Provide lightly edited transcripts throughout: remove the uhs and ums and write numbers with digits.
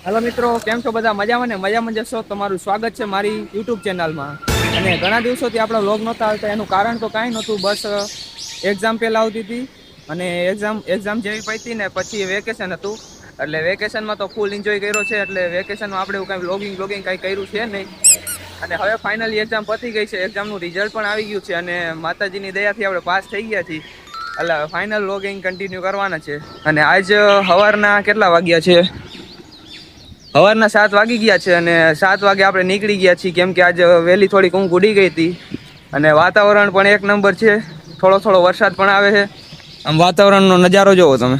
Hello મિત્રો, કેમ છો બધા? મજામાં ને? મજામાં જશો. તમારું સ્વાગત છે મારી યુટ્યુબ ચેનલમાં. અને ઘણા દિવસોથી આપણા વ્લોગ નહોતા આવતા, એનું કારણ તો કાંઈ નહોતું, બસ એક્ઝામ પહેલા આવતી હતી અને એક્ઝામ જેવી પતી ને પછી વેકેશન હતું. એટલે વેકેશનમાં તો ફૂલ એન્જોય કર્યો છે. એટલે વેકેશનમાં આપણે એવું કાંઈ વ્લોગિંગ કાંઈ કર્યું છે નહીં. અને હવે ફાઇનલી એક્ઝામ પતી ગઈ છે. એક્ઝામનું રિઝલ્ટ પણ આવી ગયું છે અને માતાજીની દયાથી આપણે પાસ થઈ ગયા છીએ. એટલે ફાઇનલ વ્લોગિંગ કન્ટિન્યુ કરવાના છે. અને આજ સવારના કેટલા વાગ્યા છે? સવારના 7 વાગી ગયા છે અને 7 વાગે આપણે નીકળી ગયા છીએ, કેમ કે આજે વહેલી થોડીક ઊંઘ ઉડી ગઈ હતી. અને વાતાવરણ પણ એક નંબર છે. થોડો થોડો વરસાદ પણ આવે છે. આમ વાતાવરણનો નજારો જોવો તમે.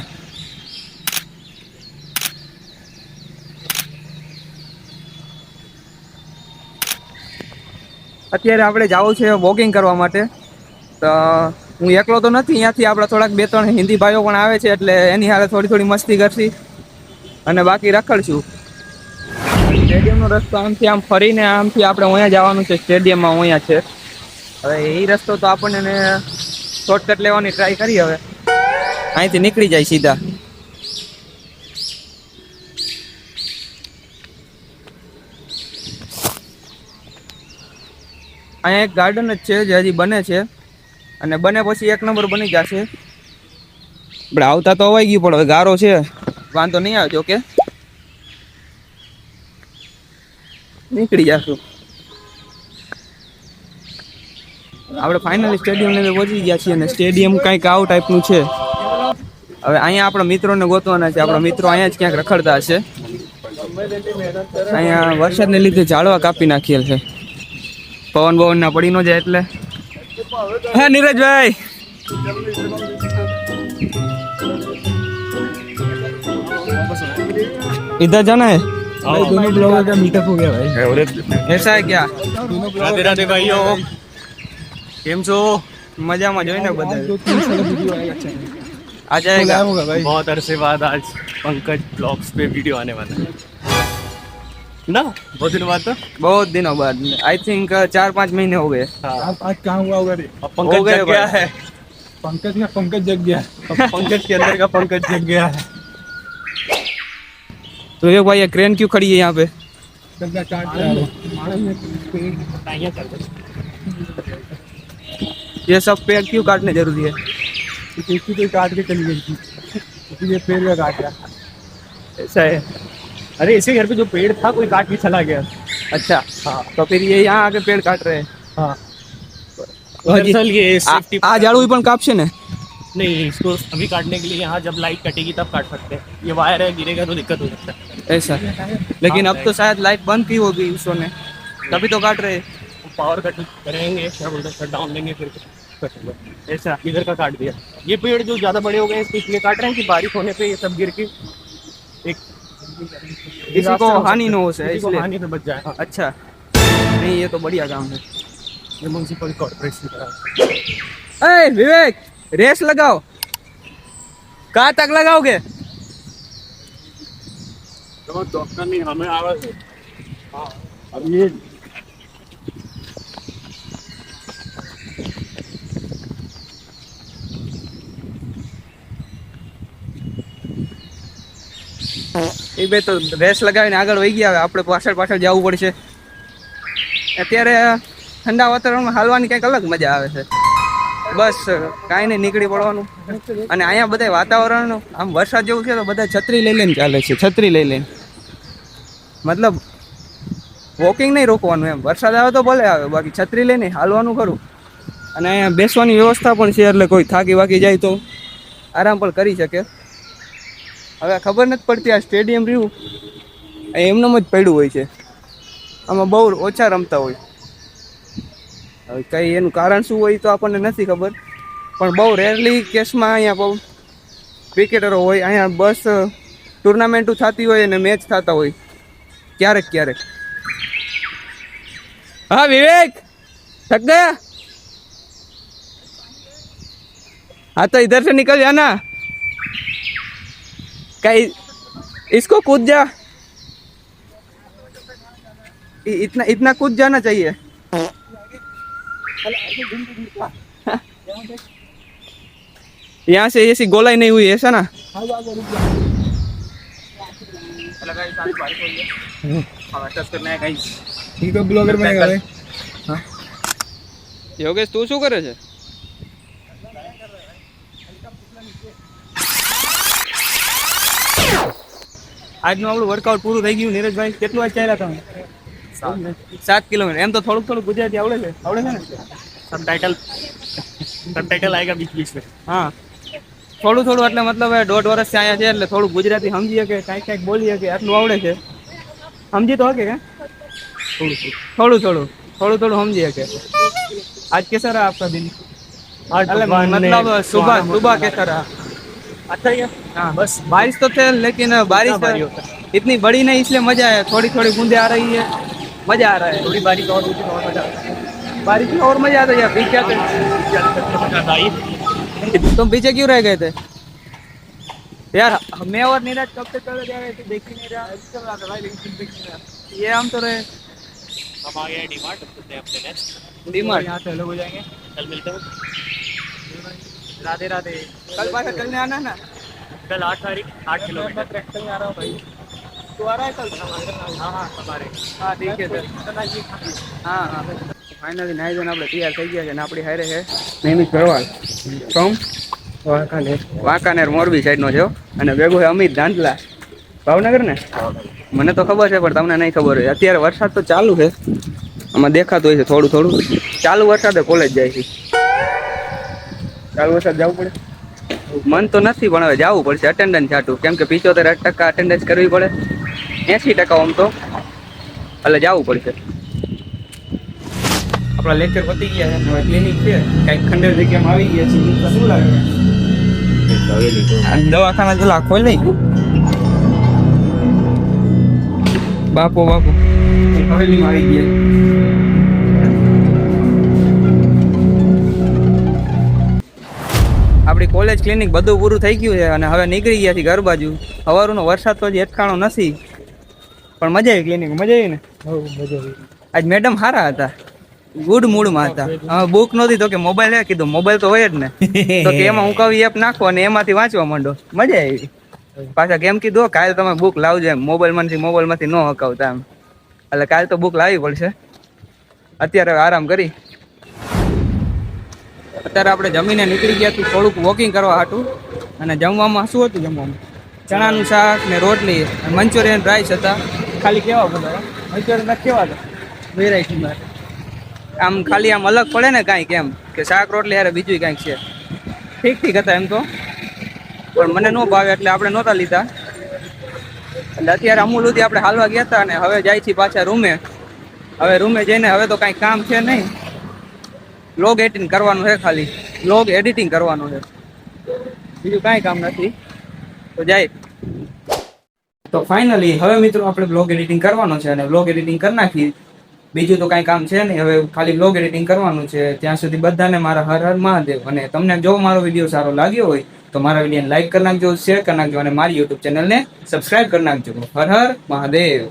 અત્યારે આપણે જવું છે વોકિંગ કરવા માટે. તો હું એકલો તો નથી, અહીંયાથી આપણે થોડાક 2-3 હિન્દી ભાઈઓ પણ આવે છે, એટલે એની હારે થોડી થોડી મસ્તી કરશી અને બાકી રખડશું. સ્ટેડિયમનો રસ્તો આમથી આમ ફરીને આમથી આપણે અહીંયા જવાનું છે. સ્ટેડિયમમાં અહીંયા છે. હવે એ રસ્તો તો આપણને શોર્ટકટ લેવાની ટ્રાય કરી. હવે અહીંથી નીકળી જાય સીધા. અહીંયા એક ગાર્ડન જ છે જે હજી બને છે અને બને પછી એક નંબર બની જશે. આપણે આવતા તો અવાઈ ગયું, પણ હવે ગારો છે, વાંધો નહીં આવે. ઓકે, નીકળી જશું. આપણે ફાઇનલી સ્ટેડિયમને પહોંચી ગયા છીએ અને સ્ટેડિયમ કંઈક આવું ટાઈપનું છે. હવે અહીંયા આપણા મિત્રોને ગોતવાના છે. આપણા મિત્રો અહીંયા જ ક્યાંક રખડતા હશે. અહીંયા વરસાદને લીધે ઝાડવા કાપી નાખેલ છે. પવન બવન ના પડી ન જાય એટલે. હા નીરજભાઈ, इधर जाना है भाई। दोनों ब्लॉगर का मीटअप हो गया भाई। ऐसा है क्या? राधे राधे भाइयों, केम છો? મજામાં જોઈને બધા आ जाएगा जाएगा भाई। बहुत अरसे बाद आज पंकज ब्लॉग्स पे वीडियो आने वाला है ना। बहुत दिनों बाद। तो बहुत दिनों बाद, आई थिंक 4-5 महीने हो गए। हाँ, आज कहाँ हुआ होगा रे? अब पंकज जग गया है। पंकज का पंकज जग गया। अब पंकज के अंदर का पंकज जग गया है। तो ये भाई, ये क्रेन क्यों खड़ी है यहाँ पे? गंगा काट रहा है। ये सब पेड़ क्यों काटने जरूरी है? किसी को काट के चली गई थी, इसलिए पेड़ का काट गया। ऐसा है? अरे इसी घर पे जो पेड़ था कोई काट के चला गया। अच्छा, हाँ तो फिर ये यहाँ आके पेड़ काट रहे हैं। हाँ, दरअसल ये सेफ्टी आ जाड़ू पण कापशे ने? नहीं, इसको अभी काटने के लिए यहाँ जब लाइट कटेगी तब काट सकते हैं। ये वायर है, गिरेगा तो दिक्कत हो सकता है। ऐसा, लेकिन अब तो शायद लाइट बंद की होगी उसों ने, तभी तो काट रहे। पावर कट करेंगे, क्या बोलते हैं, शट डाउन लेंगे फिर कटेगा। ऐसा इधर का काट दिया। ये पेड़ जो ज़्यादा बड़े हो गए इसको इसलिए काट रहे हैं कि बारिश होने पे ये सब गिर के एक किसी को हानि न हो सके, किसी को इसलिए। हानि से बच जाए। हाँ, अच्छा, नहीं ये तो बढ़िया काम है। ये म्यूनसिपल कॉर्पोरेशन का ए विवेक, रेस लगाओ। कहाँ तक लगाओगे? तो डॉक्टर नहीं हमें आवाज है। हाँ, अब ये એ બે તો રેસ લગાવીને આગળ વહી ગયા. હવે આપણે પાછળ પાછળ જવું પડશે. અત્યારે ઠંડા વાતાવરણમાં હાલવાની કંઈક અલગ મજા આવે છે. બસ કાંઈ નહીં, નીકળી પડવાનું. અને અહીંયા બધા વાતાવરણ આમ વરસાદ જેવું છે તો બધા છત્રી લઈ લઈને ચાલે છે. છત્રી લઈ લઈને, મતલબ વોકિંગ નહીં રોકવાનું એમ. વરસાદ આવે તો ભલે આવે, બાકી છત્રી લઈને હાલવાનું ખરું. અને અહીંયા બેસવાની વ્યવસ્થા પણ છે, એટલે કોઈ થાકી વાકી જાય તો આરામ પણ કરી શકે. હવે ખબર નથી પડતી, આ સ્ટેડિયમ રહ્યું એમનેમ જ પડ્યું હોય છે. આમાં બહુ ઓછા રમતા હોય. હવે કંઈ એનું કારણ શું હોય તો આપણને નથી ખબર, પણ બહુ રેરલી કેસમાં અહીંયા બહુ ક્રિકેટરો હોય. અહીંયા બસ ટુર્નામેન્ટો થતી હોય અને મેચ થતા હોય ક્યારેક ક્યારેક. हाँ विवेक, थक गया? हाँ तो इधर से निकल जाना। कहीं इसको कूद जा, इतना इतना कूद जाना चाहिए। यहाँ से ऐसी गोलाई नहीं हुई, ऐसा ना? लगा इस साल बारिश हो रही है और टेस्ट करना है गाइस ठीक है ब्लॉगर बनेगा भाई हाँ યોગેશ તું શું કરે છે? આજનું આપણું વર્કઆઉટ પૂરું થઈ ગયું. નીરજભાઈ કેટલું આજ ચાલ્યા તમે? 7 કિલોમીટર. એમ તો થોડુંક થોડુંક ગુજરાતી આવડે છે ને? सबटाइटल आएगा बीच बीच में. હા, થોડું થોડું એટલે મતલબ 1.5 વર્ષથી અહીંયા છે એટલે થોડું ગુજરાતી સમજીએ કે કાંઈક બોલીએ કે આટલું આવડે છે. સમજી તો હકે કે થોડું થોડું સમજીએ કે आज कैसा रहा आपका दिन? आज मतलब सुबह कैसा रहा? अच्छा ही है. हाँ, बस बारिश तो थे लेकिन बारिश भारी होता इतनी बड़ी नहीं इसलिए मजा है. थोड़ी थोड़ी बूंदे आ रही है, मजा आ रहा है. थोड़ी बारिश और होती तो और मजा आता. बारिश में और मजा आता है. भीग जाते. तुम पीछे क्यों रह गए थे यार? मैं और नीरज कब से चले जा रहे थे, देख ही नहीं रहा. ये हम तो रहे हम आ गए डीमार्ट. चलते हैं अपने नेक्स्ट डीमार्ट. यहाँ से अलग हो जाएंगे कल मिलते हैं. राधे राधे. कल पास चलने आना ना. कल 8 तारीख 8 किलोमीटर. ट्रैक्टर में आ रहा हूँ भाई तू आ रहा है कल? हाँ हाँ हमारे हाँ ठीक है सर. हाँ हाँ फाइनली નાઈ ધોઈને આપણે તૈયાર થઈ ગયા છે અને આપણી હારે છે નૈમિષ ભરવાડ ફ્રોમ વાંકાનેર મોરબી સાઈડનો છે અને ભેગો છે અમિત ધાંધલા ભાવનગર ને. મને તો ખબર છે પણ તમને નહીં ખબર હોય. અત્યારે વરસાદ તો ચાલુ છે, આમાં દેખાતું હોય છે થોડું થોડું. ચાલુ વરસાદે કોલેજ જાય છે. ચાલુ વરસાદ જવું પડે મન તો નથી પણ હવે જવું પડશે અટેન્ડન્સ છાટું, કેમ કે 75% અટેન્ડન્સ કરવી પડે, 80% આમ તો, એટલે જવું પડશે. આપણા લેક્ચર પતી ગયા છે, હવે ક્લિનિક છે, કંઈક ખંડેર જગ્યામાં આવી ગયા છે. શું લાગે આ દવાખાના પેલા ખોલ નહીં બાપો હવેલીમાં આવી ગયા. આપણી કોલેજ ક્લિનિક બધું પૂરું થઈ ગયું છે અને હવે નીકળી ગયા છે ઘર બાજુ. સવારનો વરસાદ તો હજી અટકાણો નથી પણ મજા આવી ક્લિનિક. મજા આવી ને? આજ મેડમ સારા હતા, ગુડ મૂડમાં હતા. હવે બુક નહોતી તો કે મોબાઈલ હે, કીધું મોબાઈલ તો હોય જ ને, તો કે એમાં હું કવિ એપ નાખો અને એમાંથી વાંચવા માંડો. મજા આવી. પાછા કેમ કીધું કાલે તમે બુક લાવજો એમ, મોબાઈલમાંથી ન હકાવતા એમ, એટલે કાલે તો બુક લાવવી પડશે. અત્યારે આરામ કરી. અત્યારે આપણે જમીને નીકળી ગયા હતી થોડુંક વોકિંગ કરવા હાટું. અને જમવામાં શું હતું? જમવામાં ચણાનું શાક ને રોટલી, મંચુરિયન રાઈસ હતા. ખાલી કેવા બધા મંચુરિયન નથી કેવા હતા વેરાયટીમાં. આમ ખાલી આમ અલગ પડે ને કાંઈક એમ કે શાક રોટલી હારે બીજું કાંઈક છે. ઠીક હતા એમ તો, પણ મને ન ભાવે એટલે આપણે નહોતા લીધા. એટલે અત્યારે અમૂલ સુધી આપણે હાલવા ગયા હતા અને હવે જાય છે પાછા રૂમે. હવે રૂમે જઈને હવે તો કાંઈ કામ છે નહીં, વ્લોગ એડિટિંગ કરવાનું છે, ખાલી વ્લોગ એડિટિંગ કરવાનું છે, બીજું કાંઈ કામ નથી. તો જાય. તો ફાઇનલી હવે મિત્રો આપણે વ્લોગ એડિટિંગ કરવાનો છે અને વ્લોગ એડિટિંગ કરી નાખી. બીજું તો કાંઈ કામ છે નહીં, હવે ખાલી વ્લોગ એડિટિંગ કરવાનું છે. ત્યાં સુધી બધાને મારા હર હર મહાદેવ. અને તમને જો મારો વિડીયો સારો લાગ્યો હોય તો મારા વિડીયોને લાઈક કરી નાખજો, શેર કરી નાખજો અને મારી યુટ્યુબ ચેનલને સબસ્ક્રાઇબ કરી નાખજો. હર હર મહાદેવ.